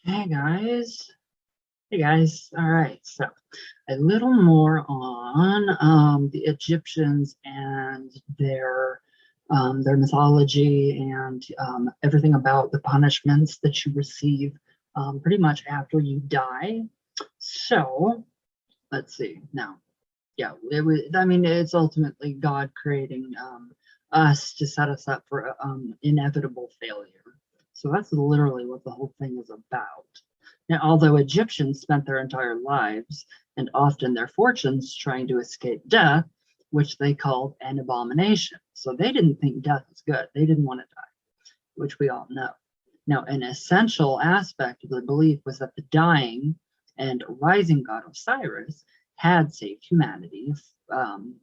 Hey guys. Hey guys. All right. So a little more on the Egyptians and their mythology and everything about the punishments that you receive pretty much after you die. So let's see. Now, yeah, I mean, it's ultimately God creating us to set us up for inevitable failure. So that's literally what the whole thing is about. Now, although Egyptians spent their entire lives and often their fortunes trying to escape death, which they called an abomination. So they didn't think death was good. They didn't want to die, which we all know. Now, an essential aspect of the belief was that the dying and rising god Osiris had saved humanity um,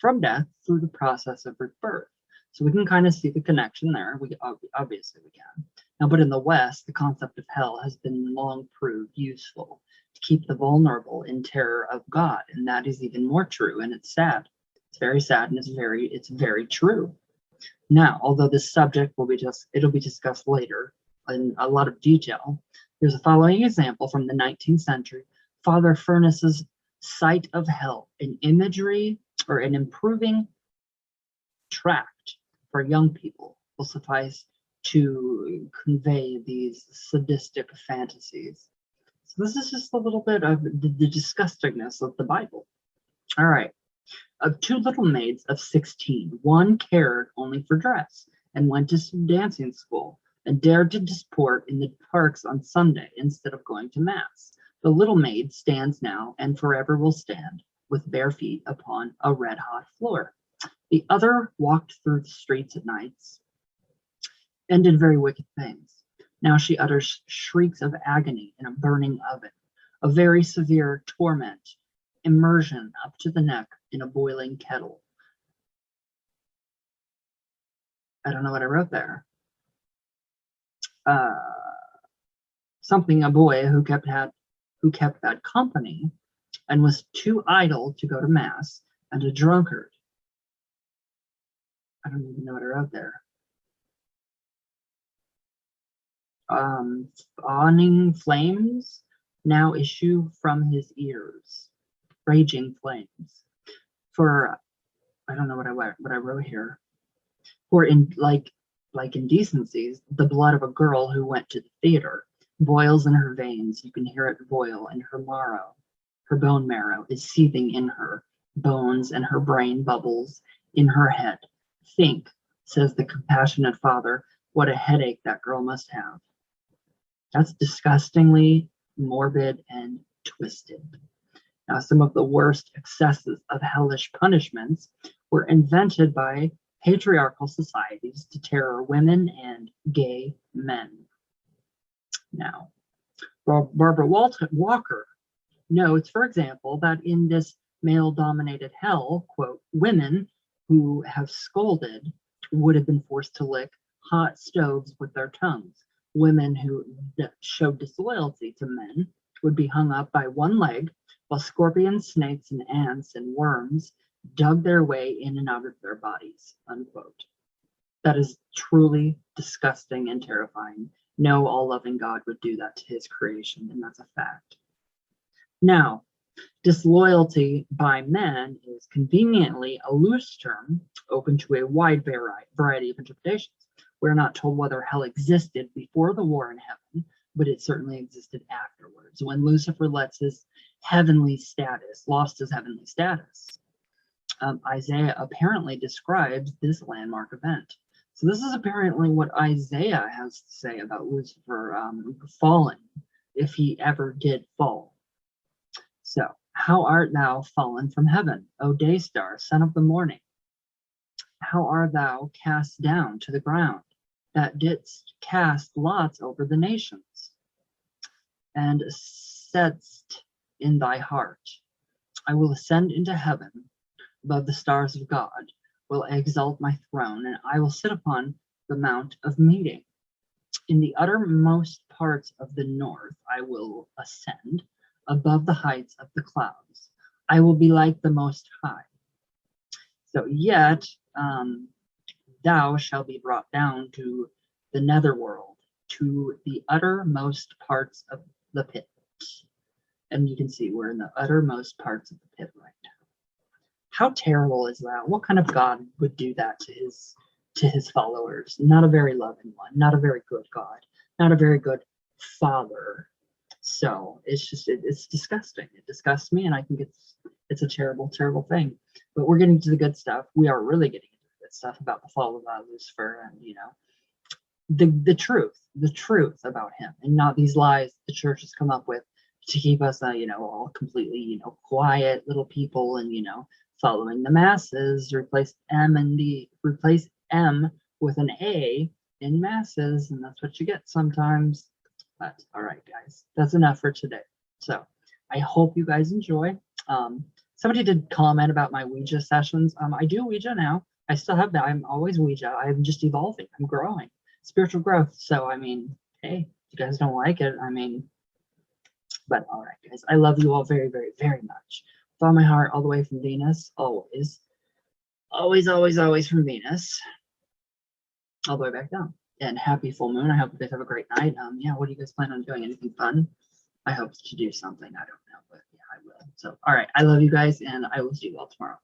from death through the process of rebirth. So we can kind of see the connection there. We obviously we can. Now, but in the West, the concept of hell has been long proved useful to keep the vulnerable in terror of God, and that is even more true. And it's sad. It's very sad, and it's very true. Now, although this subject it'll be discussed later in a lot of detail, here's a following example from the 19th century. Father Furness's Sight of Hell, an imagery or an improving tract for young people will suffice to convey these sadistic fantasies. So this is just a little bit of the disgustingness of the Bible. All right. Of two little maids of 16, one cared only for dress and went to dancing school and dared to disport in the parks on Sunday instead of going to mass. The little maid stands now and forever will stand with bare feet upon a red hot floor. The other walked through the streets at nights and did very wicked things. Now she utters shrieks of agony in a burning oven, a very severe torment, immersion up to the neck in a boiling kettle. I don't know what I wrote there. Uh, Something a boy who kept bad company and was too idle to go to mass, and a drunkard. I don't even know what I wrote there. Spawning flames now issue from his ears, raging flames. For I don't know what I wrote here. For in like indecencies, the blood of a girl who went to the theater boils in her veins. You can hear it boil in her marrow. Her bone marrow is seething in her bones, and her brain bubbles in her head. Think, says the compassionate father, what a headache that girl must have. That's disgustingly morbid and twisted. Now, some of the worst excesses of hellish punishments were invented by patriarchal societies to terror women and gay men. Now, Barbara Walker notes, for example, that in this male-dominated hell, quote, women who have scolded would have been forced to lick hot stoves with their tongues. Women who showed disloyalty to men would be hung up by one leg, while scorpions, snakes, and ants and worms dug their way in and out of their bodies, unquote. That is truly disgusting and terrifying. No all-loving God would do that to his creation, and that's a fact. Now, disloyalty by men is conveniently a loose term open to a wide variety of interpretations. We're not told whether hell existed before the war in heaven, but it certainly existed afterwards, when Lucifer lost his heavenly status. Isaiah apparently describes this landmark event. So this is apparently what Isaiah has to say about Lucifer falling, if he ever did fall. So, how art thou fallen from heaven, O day star, son of the morning? How art thou cast down to the ground, that didst cast lots over the nations, and saidst in thy heart, I will ascend into heaven above the stars of God, will exalt my throne, and I will sit upon the mount of meeting. In the uttermost parts of the north I will ascend, above the heights of the clouds. I will be like the Most High. So yet thou shalt be brought down to the netherworld, to the uttermost parts of the pit. And you can see we're in the uttermost parts of the pit right now. How terrible is that? What kind of God would do that to his followers? Not a very loving one, not a very good God, not a very good father. So it's just it's disgusting. It disgusts me, and I think it's a terrible, terrible thing. But we're getting to the good stuff. We are really getting into the good stuff about the fall of Lucifer, and the truth about him, and not these lies the church has come up with to keep us all completely quiet little people, and following the masses. Replace M with an A in masses, and that's what you get sometimes. But all right, guys, that's enough for today. So I hope you guys enjoy. Somebody did comment about my Ouija sessions. I do Ouija now. I still have that. I'm always Ouija. I'm just evolving. I'm growing. Spiritual growth. So I mean, hey, if you guys don't like it, but all right, guys, I love you all very, very, very much. With all my heart, all the way from Venus, always, always, always, always from Venus, all the way back down. And happy full moon. I hope you guys have a great night. Yeah, what do you guys plan on doing? Anything fun? I hope to do something. I don't know, but yeah, I will. So, all right, I love you guys, and I will see you all tomorrow.